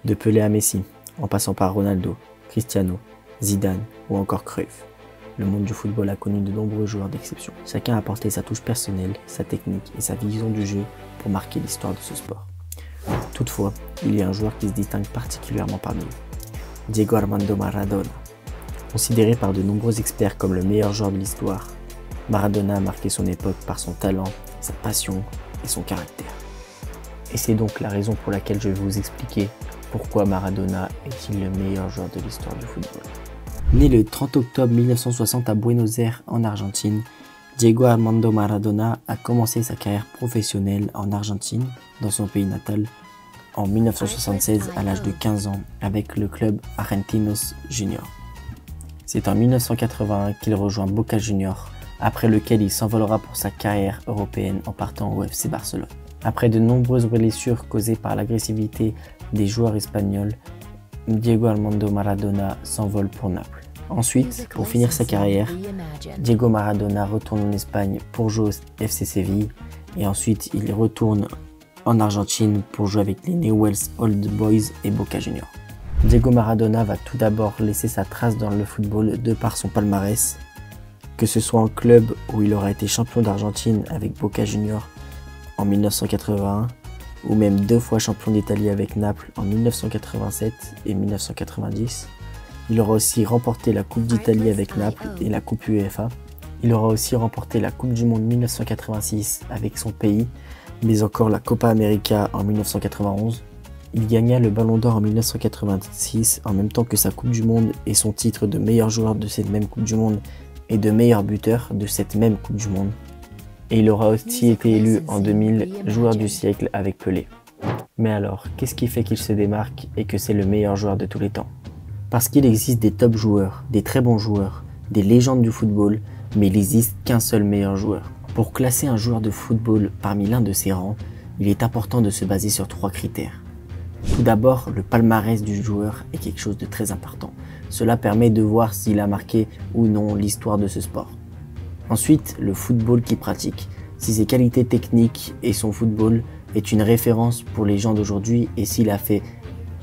De Pelé à Messi, en passant par Ronaldo, Cristiano, Zidane ou encore Cruyff, le monde du football a connu de nombreux joueurs d'exception. Chacun a apporté sa touche personnelle, sa technique et sa vision du jeu pour marquer l'histoire de ce sport. Toutefois, il y a un joueur qui se distingue particulièrement parmi eux, Diego Armando Maradona. Considéré par de nombreux experts comme le meilleur joueur de l'histoire, Maradona a marqué son époque par son talent, sa passion et son caractère. Et c'est donc la raison pour laquelle je vais vous expliquer pourquoi Maradona est-il le meilleur joueur de l'histoire du football. Né le 30 octobre 1960 à Buenos Aires en Argentine, Diego Armando Maradona a commencé sa carrière professionnelle en Argentine, dans son pays natal, en 1976 à l'âge de 15 ans avec le club Argentinos Juniors. C'est en 1981 qu'il rejoint Boca Juniors, après lequel il s'envolera pour sa carrière européenne en partant au FC Barcelone. Après de nombreuses blessures causées par l'agressivité des joueurs espagnols, Diego Armando Maradona s'envole pour Naples. Ensuite, pour finir sa carrière, Diego Maradona retourne en Espagne pour jouer au FC Séville et ensuite il retourne en Argentine pour jouer avec les Newell's Old Boys et Boca Juniors. Diego Maradona va tout d'abord laisser sa trace dans le football de par son palmarès, que ce soit en club où il aura été champion d'Argentine avec Boca Juniors en 1981 ou même 2 fois champion d'Italie avec Naples en 1987 et 1990. Il aura aussi remporté la Coupe d'Italie avec Naples et la Coupe UEFA. Il aura aussi remporté la Coupe du Monde 1986 avec son pays, mais encore la Copa América en 1991. Il gagna le Ballon d'Or en 1986 en même temps que sa Coupe du Monde et son titre de meilleur joueur de cette même Coupe du Monde et de meilleur buteur de cette même Coupe du Monde. Et il aura aussi été élu en 2000 joueur du siècle avec Pelé. Mais alors, qu'est-ce qui fait qu'il se démarque et que c'est le meilleur joueur de tous les temps? Parce qu'il existe des top joueurs, des très bons joueurs, des légendes du football, mais il n'existe qu'un seul meilleur joueur. Pour classer un joueur de football parmi l'un de ses rangs, il est important de se baser sur 3 critères. Tout d'abord, le palmarès du joueur est quelque chose de très important. Cela permet de voir s'il a marqué ou non l'histoire de ce sport. Ensuite, le football qu'il pratique, si ses qualités techniques et son football est une référence pour les gens d'aujourd'hui et s'il a fait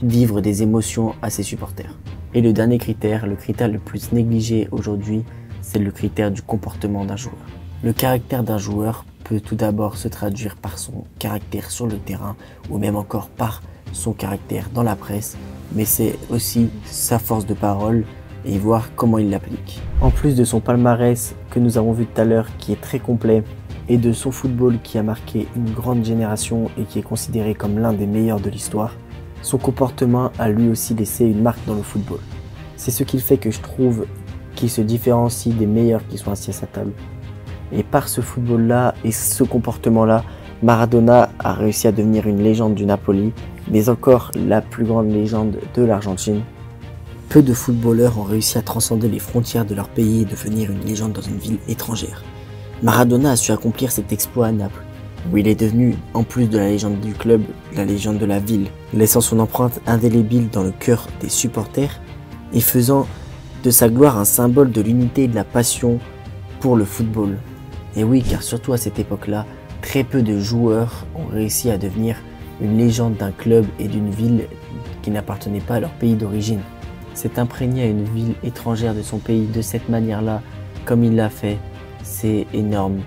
vivre des émotions à ses supporters. Et le dernier critère, le critère le plus négligé aujourd'hui, c'est le critère du comportement d'un joueur. Le caractère d'un joueur peut tout d'abord se traduire par son caractère sur le terrain ou même encore par son caractère dans la presse, mais c'est aussi sa force de parole et voir comment il l'applique. En plus de son palmarès que nous avons vu tout à l'heure qui est très complet et de son football qui a marqué une grande génération et qui est considéré comme l'un des meilleurs de l'histoire, son comportement a lui aussi laissé une marque dans le football. C'est ce qui fait que je trouve qu'il se différencie des meilleurs qui sont assis à sa table. Et par ce football-là et ce comportement-là, Maradona a réussi à devenir une légende du Napoli, mais encore la plus grande légende de l'Argentine. Peu de footballeurs ont réussi à transcender les frontières de leur pays et devenir une légende dans une ville étrangère. Maradona a su accomplir cet exploit à Naples, où il est devenu, en plus de la légende du club, la légende de la ville, laissant son empreinte indélébile dans le cœur des supporters et faisant de sa gloire un symbole de l'unité et de la passion pour le football. Et oui, car surtout à cette époque-là, très peu de joueurs ont réussi à devenir une légende d'un club et d'une ville qui n'appartenait pas à leur pays d'origine. S'être imprégné à une ville étrangère de son pays de cette manière-là, comme il l'a fait, c'est énorme.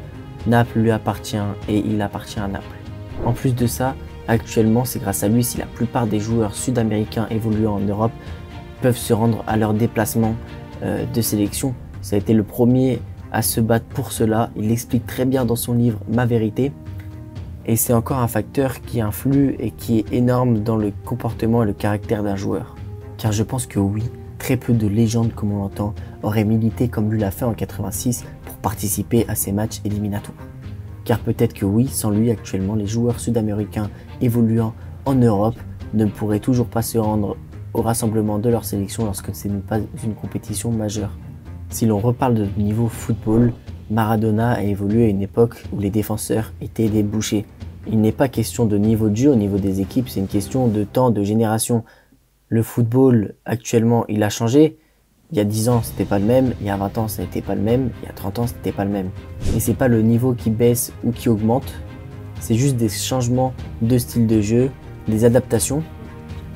Naples lui appartient et il appartient à Naples. En plus de ça, actuellement, c'est grâce à lui si la plupart des joueurs sud-américains évoluant en Europe peuvent se rendre à leur déplacement de sélection. Ça a été le premier à se battre pour cela. Il l'explique très bien dans son livre Ma Vérité. Et c'est encore un facteur qui influe et qui est énorme dans le comportement et le caractère d'un joueur. Car je pense que oui, très peu de légendes comme on l'entend auraient milité comme lui l'a fait en 86 pour participer à ces matchs éliminatoires. Car peut-être que oui, sans lui actuellement, les joueurs sud-américains évoluant en Europe ne pourraient toujours pas se rendre au rassemblement de leur sélection lorsque ce n'est pas une compétition majeure. Si l'on reparle de niveau football, Maradona a évolué à une époque où les défenseurs étaient des bouchers. Il n'est pas question de niveau de jeu au niveau des équipes, c'est une question de temps, de génération. Le football, actuellement, il a changé. Il y a 10 ans, c'était pas le même. Il y a 20 ans, ça n'était pas le même. Il y a 30 ans, c'était pas le même. Et c'est pas le niveau qui baisse ou qui augmente. C'est juste des changements de style de jeu, des adaptations.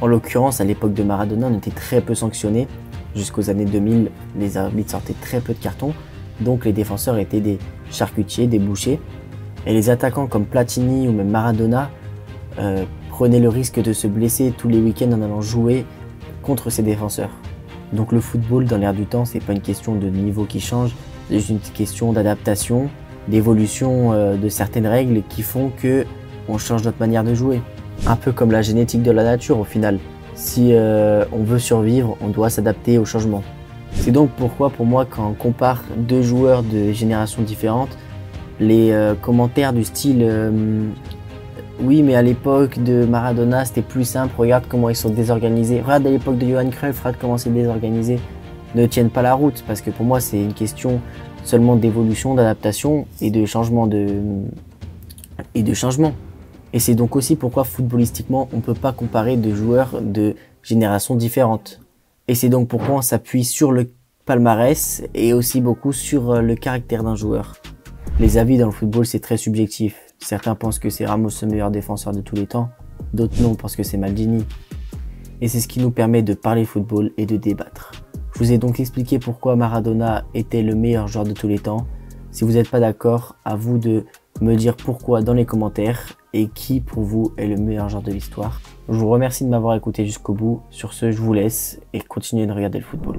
En l'occurrence, à l'époque de Maradona, on était très peu sanctionnés. Jusqu'aux années 2000, les arbitres sortaient très peu de cartons, donc les défenseurs étaient des charcutiers, des bouchers. Et les attaquants comme Platini ou même Maradona prenaient le risque de se blesser tous les week-ends en allant jouer contre ces défenseurs. Donc le football, dans l'air du temps, c'est pas une question de niveau qui change, c'est juste une question d'adaptation, d'évolution de certaines règles qui font que on change notre manière de jouer. Un peu comme la génétique de la nature au final. Si on veut survivre, on doit s'adapter au changement. C'est donc pourquoi pour moi quand on compare deux joueurs de générations différentes, les commentaires du style oui mais à l'époque de Maradona c'était plus simple, regarde comment ils sont désorganisés, regarde à l'époque de Johan Cruyff, regarde comment c'est désorganisé, ne tiennent pas la route parce que pour moi c'est une question seulement d'évolution, d'adaptation et de changement Et c'est donc aussi pourquoi footballistiquement on ne peut pas comparer deux joueurs de générations différentes. Et c'est donc pourquoi on s'appuie sur le palmarès et aussi beaucoup sur le caractère d'un joueur. Les avis dans le football c'est très subjectif. Certains pensent que c'est Ramos le meilleur défenseur de tous les temps, d'autres non pensent que c'est Maldini. Et c'est ce qui nous permet de parler football et de débattre. Je vous ai donc expliqué pourquoi Maradona était le meilleur joueur de tous les temps. Si vous n'êtes pas d'accord, à vous de me dire pourquoi dans les commentaires et qui pour vous est le meilleur joueur de l'histoire. Je vous remercie de m'avoir écouté jusqu'au bout. Sur ce, je vous laisse et continuez de regarder le football.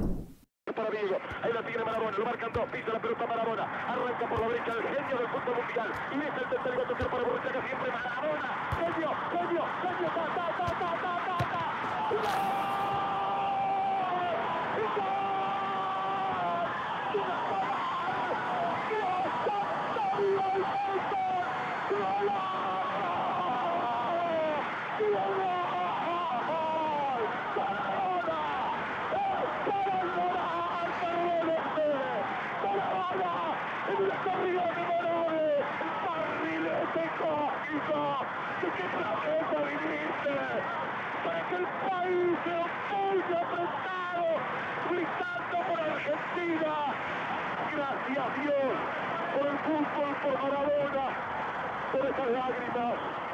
Para que el país se opulle apretado, gritando por Argentina. Gracias Dios por el fútbol, por Maradona, por esas lágrimas.